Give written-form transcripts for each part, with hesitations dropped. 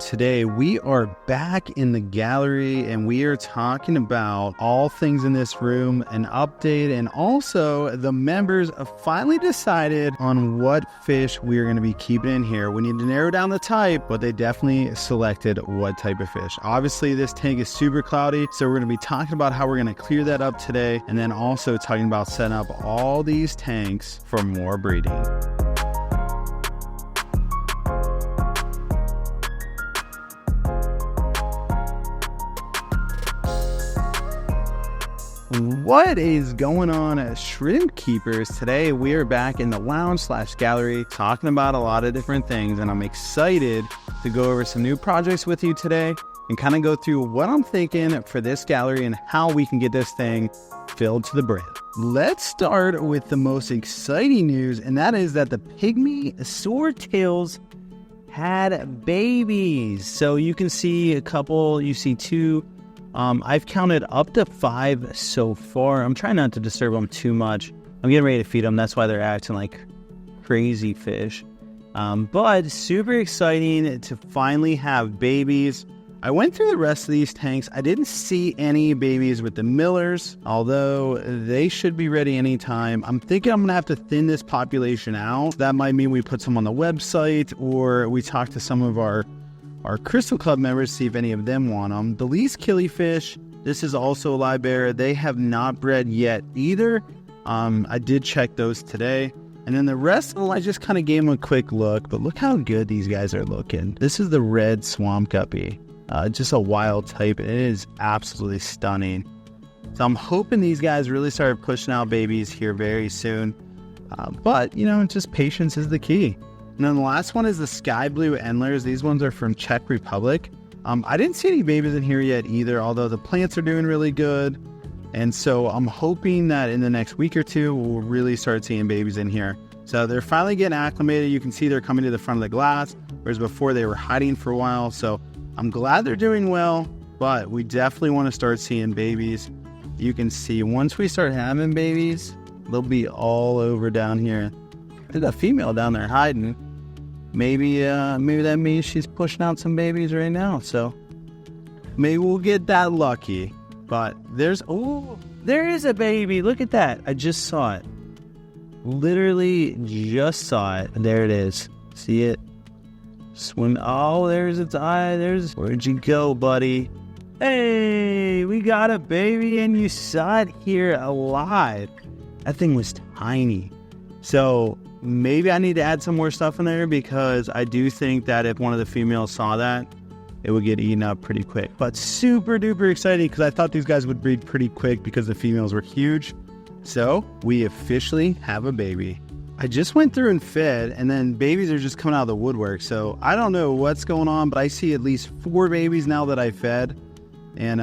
today we are back in the gallery and we are talking about all things in this room, an update, and also the members have finally decided on what fish we're going to be keeping in here. We need to narrow down the type, but they definitely selected what type of fish. Obviously, this tank is super cloudy, so we're going to be talking about how we're going to clear that up today, and then also talking about setting up all these tanks for more breeding. What is going on, shrimp keepers? Today we are back in the lounge/gallery talking about a lot of different things, and I'm excited to go over some new projects with you today and kind of go through what I'm thinking for this gallery and how we can get this thing filled to the brim. Let's start with the most exciting news, and that is that the pygmy swordtails had babies. So you can see a couple, you see two. I've counted up to 5 so far. I'm trying not to disturb them too much. I'm getting ready to feed them. That's why they're acting like crazy fish. But super exciting to finally have babies. I went through the rest of these tanks. I didn't see any babies with the millers, although they should be ready anytime. I'm thinking I'm going to have to thin this population out. That might mean we put some on the website, or we talk to some of our Crystal Club members, see if any of them want them. The least killifish, this is also a live bear. They have not bred yet either. I did check those today. And then the rest of them, I just kind of gave them a quick look. But look how good these guys are looking. This is the red swamp guppy. Just a wild type. It is absolutely stunning. So I'm hoping these guys really start pushing out babies here very soon. But, you know, just patience is the key. And then the last one is the sky blue endlers. These ones are from Czech Republic. I didn't see any babies in here yet either, although the plants are doing really good. And so I'm hoping that in the next week or two, we'll really start seeing babies in here. So they're finally getting acclimated. You can see they're coming to the front of the glass, whereas before they were hiding for a while. So I'm glad they're doing well, but we definitely want to start seeing babies. You can see once we start having babies, they'll be all over down here. There's a female down there hiding. Maybe that means she's pushing out some babies right now. So maybe we'll get that lucky. But there is a baby. Look at that. I just saw it. Literally just saw it. There it is. See it? Swim. Oh, there's its eye. Where'd you go, buddy? Hey, we got a baby and you saw it here alive. That thing was tiny. So maybe I need to add some more stuff in there, because I do think that if one of the females saw that, it would get eaten up pretty quick. But super duper exciting, because I thought these guys would breed pretty quick because the females were huge. So we officially have a baby. I just went through and fed, and then babies are just coming out of the woodwork. So I don't know what's going on, but I see at least 4 babies now that I fed. And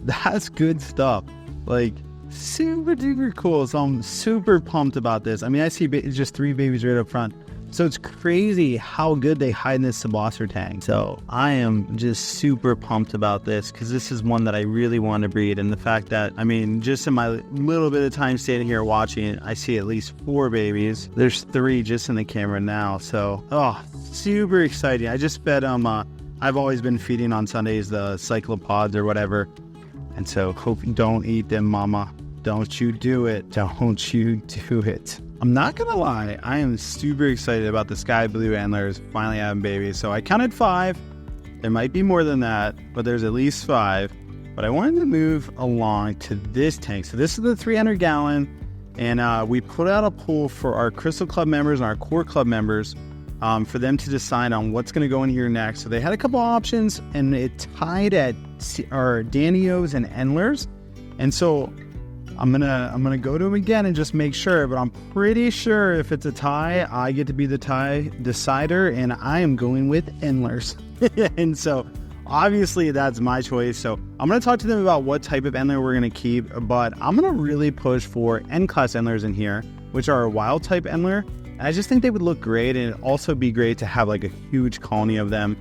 that's good stuff. Like, super duper cool. So I'm super pumped about this. I mean, I see just 3 babies right up front. So it's crazy how good they hide in this Sabosser tank. So I am just super pumped about this, because this is one that I really want to breed. And the fact that, I mean, just in my little bit of time standing here watching it, I see at least 4 babies. There's 3 just in the camera now. So, super exciting. I just fed them. I've always been feeding on Sundays the cyclopods or whatever. And so don't eat them, mama. Don't you do it. Don't you do it. I'm not going to lie. I am super excited about the sky blue antlers finally having babies. So I counted 5. There might be more than that, but there's at least 5. But I wanted to move along to this tank. So this is the 300 gallon. And we put out a poll for our Crystal Club members and our Core Club members for them to decide on what's going to go in here next. So they had a couple options, and it tied at our Danios and Endlers. And so I'm gonna go to them again and just make sure, but I'm pretty sure if it's a tie, I get to be the tie decider, and I am going with Endlers. And so obviously that's my choice. So I'm gonna talk to them about what type of Endler we're gonna keep, but I'm gonna really push for N-class Endlers in here, which are a wild type Endler. And I just think they would look great, and it'd also be great to have like a huge colony of them.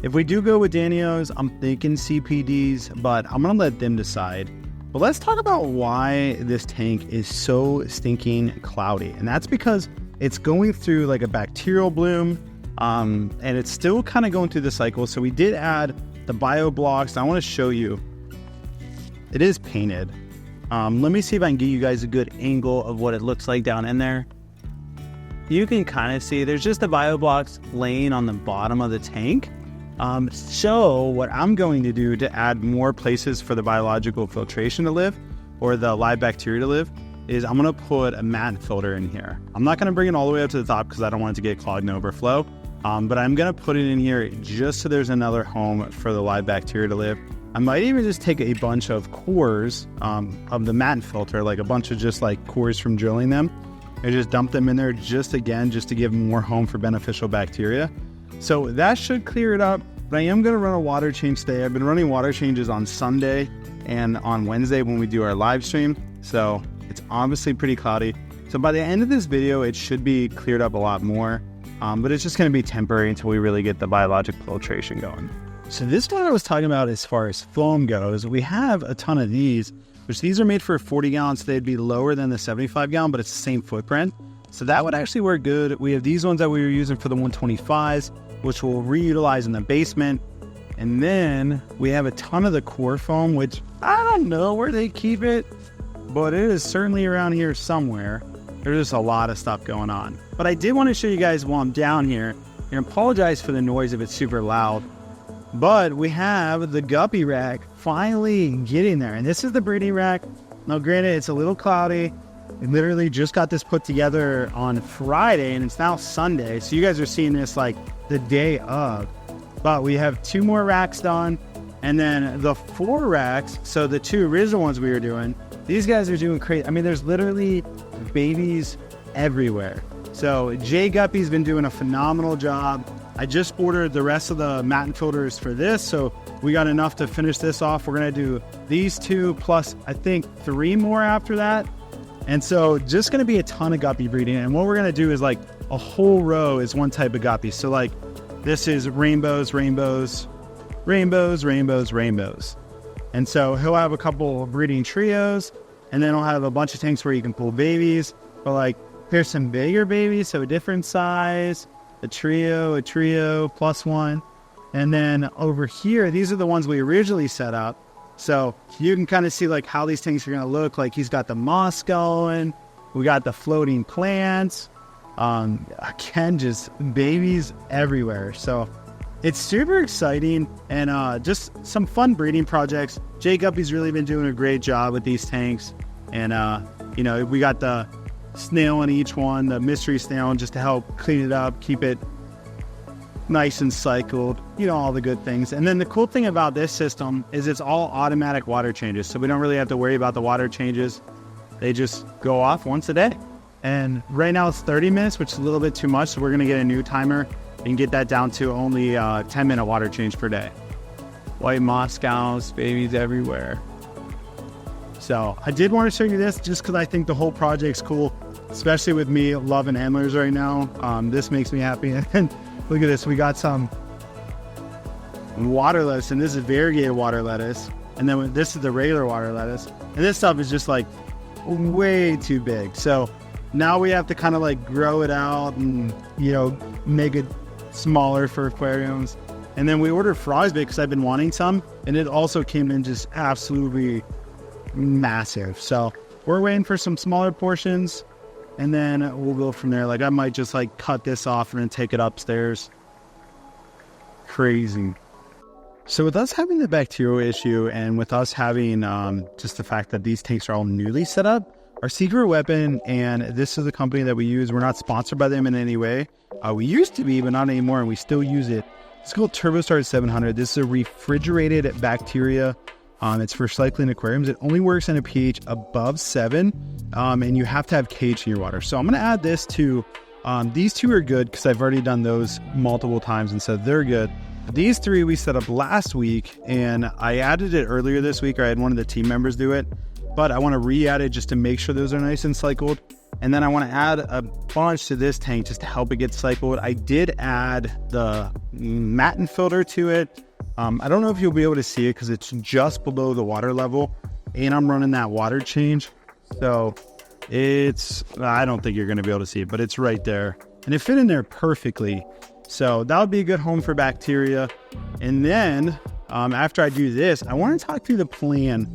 If we do go with Danios, I'm thinking CPDs, but I'm gonna let them decide. But let's talk about why this tank is so stinking cloudy. And that's because it's going through like a bacterial bloom. And it's still kind of going through the cycle. So we did add the bio blocks. I want to show you. It is painted. Let me see if I can get you guys a good angle of what it looks like down in there. You can kind of see there's just the bio blocks laying on the bottom of the tank. So what I'm going to do to add more places for the biological filtration to live, or the live bacteria to live, is I'm going to put a mat filter in here. I'm not going to bring it all the way up to the top because I don't want it to get clogged and overflow. But I'm going to put it in here just so there's another home for the live bacteria to live. I might even just take a bunch of cores of the mat filter, like a bunch of just like cores from drilling them, and just dump them in there just to give more home for beneficial bacteria. So that should clear it up, but I am going to run a water change today. I've been running water changes on Sunday and on Wednesday when we do our live stream. So it's obviously pretty cloudy. So by the end of this video, it should be cleared up a lot more, but it's just going to be temporary until we really get the biologic filtration going. So this is what I was talking about as far as foam goes. We have a ton of these, which these are made for 40 gallons. So they'd be lower than the 75 gallon, but it's the same footprint. So that would actually work good. We have these ones that we were using for the 125s, which we'll reutilize in the basement. And then we have a ton of the core foam, which I don't know where they keep it, but it is certainly around here somewhere. There's just a lot of stuff going on. But I did want to show you guys while I'm down here, and apologize for the noise if it's super loud. But we have the Guppy rack finally getting there. And this is the breeding rack. Now, granted, it's a little cloudy. We literally just got this put together on Friday, and it's now Sunday. So you guys are seeing this like the day of. But we have 2 more racks done. And then the 4 racks, so the 2 original ones we were doing, these guys are doing crazy. I mean, there's literally babies everywhere. So Jay Guppy's been doing a phenomenal job. I just ordered the rest of the mat filters for this, so we got enough to finish this off. We're gonna do these 2 plus I think 3 more after that. And so just gonna be a ton of guppy breeding. And what we're gonna do is like a whole row is one type of guppy. So like this is rainbows, rainbows, rainbows, rainbows, rainbows. And so he'll have a couple of breeding trios, and then he'll have a bunch of tanks where you can pull babies. But like here's some bigger babies, so a different size. A trio, plus 1. And then over here, these are the ones we originally set up. So you can kind of see like how these things are going to look. Like he's got the moss going. We got the floating plants. Again, just babies everywhere. So it's super exciting, and just some fun breeding projects. Jay Guppy's really been doing a great job with these tanks. And, you know, we got the snail in each one, the mystery snail, just to help clean it up, keep it nice and cycled, you know, all the good things. And then the cool thing about this system is it's all automatic water changes, so we don't really have to worry about the water changes. They just go off once a day. And right now it's 30 minutes, which is a little bit too much, so we're going to get a new timer and get that down to only 10-minute water change per day. White moss cows, babies everywhere. So I did want to show you this just because I think the whole project's cool, especially with me loving antlers right now. This makes me happy. And look at this, we got some water lettuce, and this is variegated water lettuce. And then this is the regular water lettuce. And this stuff is just like way too big. So now we have to kind of like grow it out and, you know, make it smaller for aquariums. And then we ordered frogs bait because I've been wanting some, and it also came in just absolutely massive. So we're waiting for some smaller portions, and then we'll go from there. Like I might just like cut this off and then take it upstairs. Crazy. So with us having the bacterial issue, and with us having just the fact that these tanks are all newly set up, our secret weapon, and this is the company that we use, we're not sponsored by them in any way. We used to be, but not anymore, and we still use it. It's called TurboStart 700. This is a refrigerated bacteria. It's for cycling aquariums. It only works in a pH above 7, and you have to have KH in your water. So I'm going to add this to, these 2 are good because I've already done those multiple times, and so they're good. These 3 we set up last week, and I added it earlier this week, or I had one of the team members do it, but I want to re-add it just to make sure those are nice and cycled. And then I want to add a bunch to this tank just to help it get cycled. I did add the mat filter to it. I don't know if you'll be able to see it because it's just below the water level, and I'm running that water change. So I don't think you're going to be able to see it, but it's right there. And it fit in there perfectly. So that would be a good home for bacteria. And then after I do this, I want to talk through the plan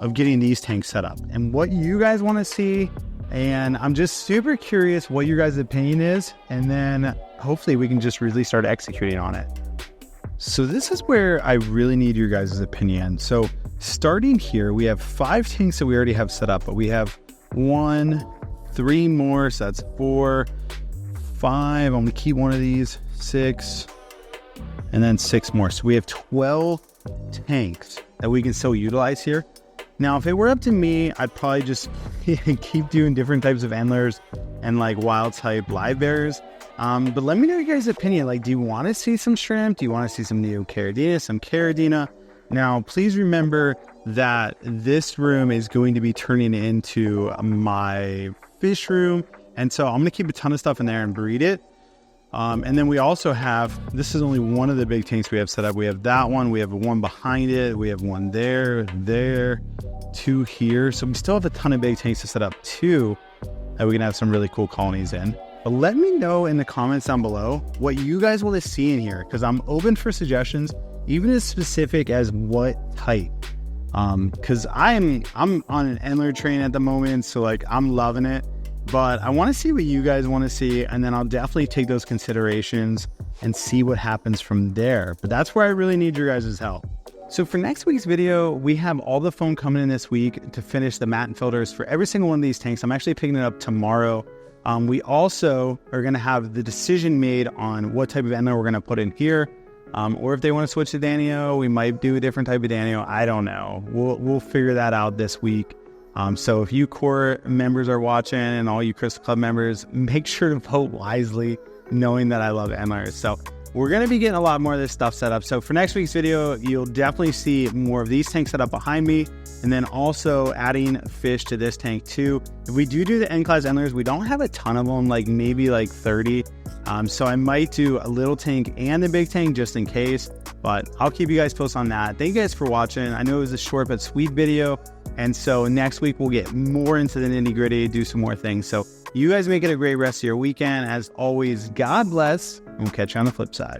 of getting these tanks set up and what you guys want to see. And I'm just super curious what your guys' opinion is. And then hopefully we can just really start executing on it. So this is where I really need your guys' opinion. So starting here, we have 5 tanks that we already have set up, but we have 1, 3 more. So that's 4, 5. I'm going to keep one of these, 6, and then 6 more. So we have 12 tanks that we can still utilize here. Now, if it were up to me, I'd probably just keep doing different types of endlers and like wild type live bearers. But let me know your guys' opinion. Like, do you want to see some shrimp? Do you want to see some new caridina, some caridina? Now, please remember that this room is going to be turning into my fish room. And so I'm going to keep a ton of stuff in there and breed it. And then we also have, this is only one of the big tanks we have set up. We have that one, we have one behind it, we have one there, 2 here. So we still have a ton of big tanks to set up too, that we can have some really cool colonies in. But let me know in the comments down below what you guys want to see in here, because I'm open for suggestions, even as specific as what type. Because I'm on an endler train at the moment, so like I'm loving it. But I want to see what you guys want to see, and then I'll definitely take those considerations and see what happens from there. But that's where I really need your guys' help. So for next week's video, we have all the foam coming in this week to finish the mat and filters for every single one of these tanks. I'm actually picking it up tomorrow. We also are going to have the decision made on what type of endler we're going to put in here. Or if they want to switch to Danio, we might do a different type of Danio. I don't know. We'll figure that out this week. So if you core members are watching and all you Crystal Club members, make sure to vote wisely, knowing that I love endlers. So we're going to be getting a lot more of this stuff set up. So for next week's video, you'll definitely see more of these tanks set up behind me, and then also adding fish to this tank too. If we do the N-class endlers, we don't have a ton of them, like maybe like 30. So I might do a little tank and a big tank just in case, but I'll keep you guys posted on that. Thank you guys for watching. I know it was a short but sweet video. And so next week we'll get more into the nitty gritty, do some more things. So you guys make it a great rest of your weekend. As always, God bless, and we'll catch you on the flip side.